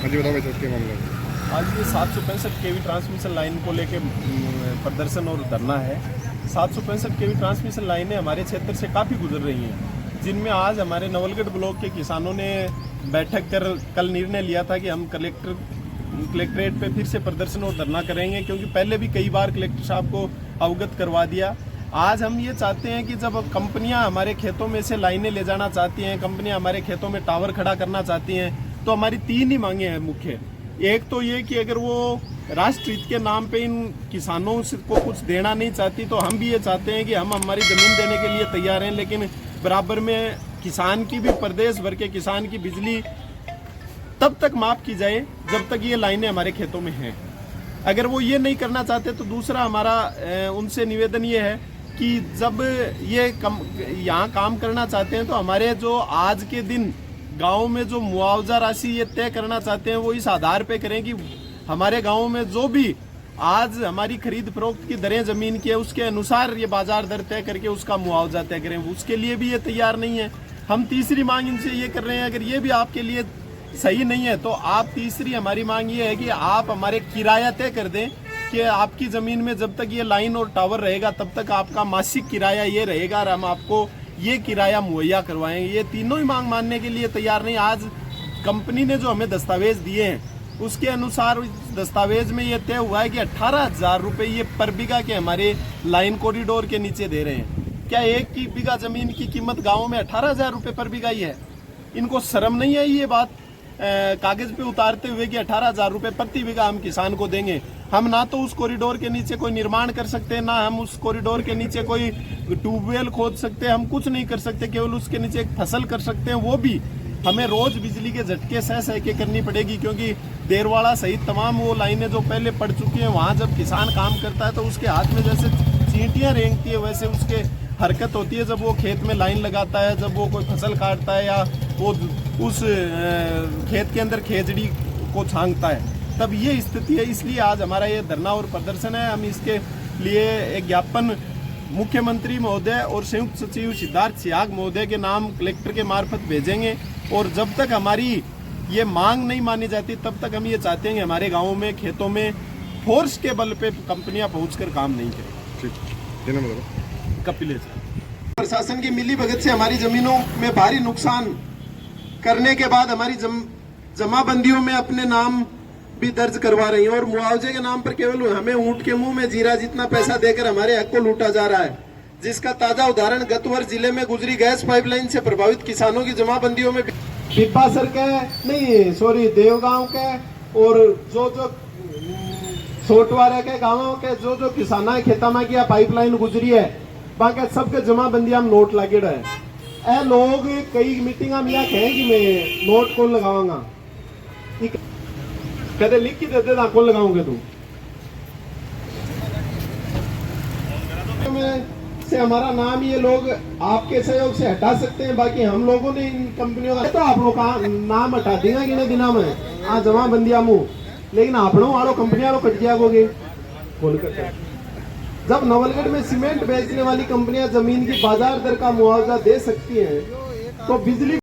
हाँ जी, बताओ भाई साहब, क्या मामला है? आज ये 765 केवी ट्रांसमिशन लाइन को लेके प्रदर्शन और धरना है। 765 केवी ट्रांसमिशन लाइनें हमारे क्षेत्र से काफ़ी गुजर रही हैं, जिनमें आज हमारे नवलगढ़ ब्लॉक के किसानों ने बैठक कर कल निर्णय लिया था कि हम कलेक्ट्रेट पे फिर से प्रदर्शन और धरना करेंगे, क्योंकि पहले भी कई बार कलेक्टर साहब को अवगत करवा दिया। आज हम ये चाहते हैं कि जब कंपनियां हमारे खेतों में से लाइनें ले जाना चाहती हैं, कंपनियां हमारे खेतों में टावर खड़ा करना चाहती हैं, तो हमारी 3 ही मांगे हैं मुख्य। एक तो ये कि अगर वो राष्ट्र हित के नाम पे इन किसानों को कुछ देना नहीं चाहती, तो हम भी ये चाहते हैं कि हम हमारी ज़मीन देने के लिए तैयार हैं, लेकिन बराबर में किसान की भी, प्रदेश भर के किसान की बिजली तब तक माफ़ की जाए जब तक ये लाइनें हमारे खेतों में हैं। अगर वो ये नहीं करना चाहते तो दूसरा हमारा उनसे निवेदन ये है कि जब ये यहाँ काम करना चाहते हैं तो हमारे जो आज के दिन गांव में जो मुआवजा राशि ये तय करना चाहते हैं वो इस आधार पे करें कि हमारे गांव में जो भी आज हमारी खरीद फरोख्त की दरें ज़मीन की है उसके अनुसार ये बाजार दर तय करके उसका मुआवजा तय करें। उसके लिए भी ये तैयार नहीं है। हम तीसरी मांग इनसे ये कर रहे हैं, अगर ये भी आपके लिए सही नहीं है तो आप तीसरी हमारी मांग ये है कि आप हमारे किराया तय कर दें कि आपकी ज़मीन में जब तक ये लाइन और टावर रहेगा तब तक आपका मासिक किराया ये रहेगा और हम आपको ये किराया मुहैया करवाएंगे। ये तीनों ही मांग मानने के लिए तैयार नहीं। आज कंपनी ने जो हमें दस्तावेज दिए हैं उसके अनुसार दस्तावेज में ये तय हुआ है कि 18,000 रुपये ये पर बीघा के हमारे लाइन कॉरिडोर के नीचे दे रहे हैं। क्या एक की बीघा जमीन की कीमत गाँव में 18,000 रुपये पर बीघा ही है? इनको शर्म नहीं आई ये बात कागज पे उतारते हुए कि 18,000 रुपये प्रति बीघा हम किसान को देंगे? हम ना तो उस कॉरिडोर के नीचे कोई निर्माण कर सकते हैं, ना हम उस कॉरिडोर के नीचे कोई ट्यूबवेल खोद सकते हैं, हम कुछ नहीं कर सकते, केवल उसके नीचे एक फसल कर सकते हैं। वो भी हमें रोज बिजली के झटके सह के करनी पड़ेगी, क्योंकि देरवाड़ा सहित तमाम वो लाइनें जो पहले पड़ चुकी हैं, वहाँ जब किसान काम करता है तो उसके हाथ में जैसे चींटियाँ रेंगती है वैसे उसके हरकत होती है जब वो खेत में लाइन लगाता है, जब वो कोई फसल काटता है या वो उस खेत के अंदर खेजड़ी को छांगता है, तब ये स्थिति है। इसलिए आज हमारा ये धरना और प्रदर्शन है। हम इसके लिए एक ज्ञापन मुख्यमंत्री महोदय और संयुक्त सचिव सिद्धार्थ सियाग महोदय के नाम कलेक्टर के मार्फत भेजेंगे, और जब तक हमारी ये मांग नहीं मानी जाती तब तक हम ये चाहते हैं कि हमारे गाँवों में खेतों में फोर्स के बल पे कंपनियां पहुंचकर काम नहीं करें। ठीक, कपिलेश प्रशासन की मिली भगत से हमारी जमीनों में भारी नुकसान करने के बाद हमारी जमाबंदियों में अपने नाम भी दर्ज करवा रही हैं, और मुआवजे के नाम पर केवल हमें ऊंट के मुंह में जीरा जितना पैसा देकर हमारे हक को लूटा जा रहा है, जिसका ताजा उदाहरण गत वर्ष जिले में गुजरी गैस पाइपलाइन से प्रभावित किसानों की जमाबंदियों में पिपासर के देवगांव के और जो छोटवारे के गाँवों के जो किसाना खेता में किया पाइपलाइन गुजरी है, बाकी सबके जमाबंदी हम नोट लगे रहे। ए लोग कई मीटिंगा में कहें कि मैं नोट कौन लगाऊंगा, कहते लिख के देते ना कौन लगाओगे तुम से हमारा नाम ये लोग आपके सहयोग से हटा सकते हैं, बाकी हम लोगों ने इन कंपनियों का तो आप लोग का नाम हटा देगा कि नहीं दिना में आ जमाबंदिया मुँह, लेकिन आपनों वालों कंपनियां लोग कट जाओगे खोल कर। जब नवलगढ़ में सीमेंट बेचने वाली कंपनियां जमीन की बाजार दर का मुआवजा दे सकती हैं तो बिजली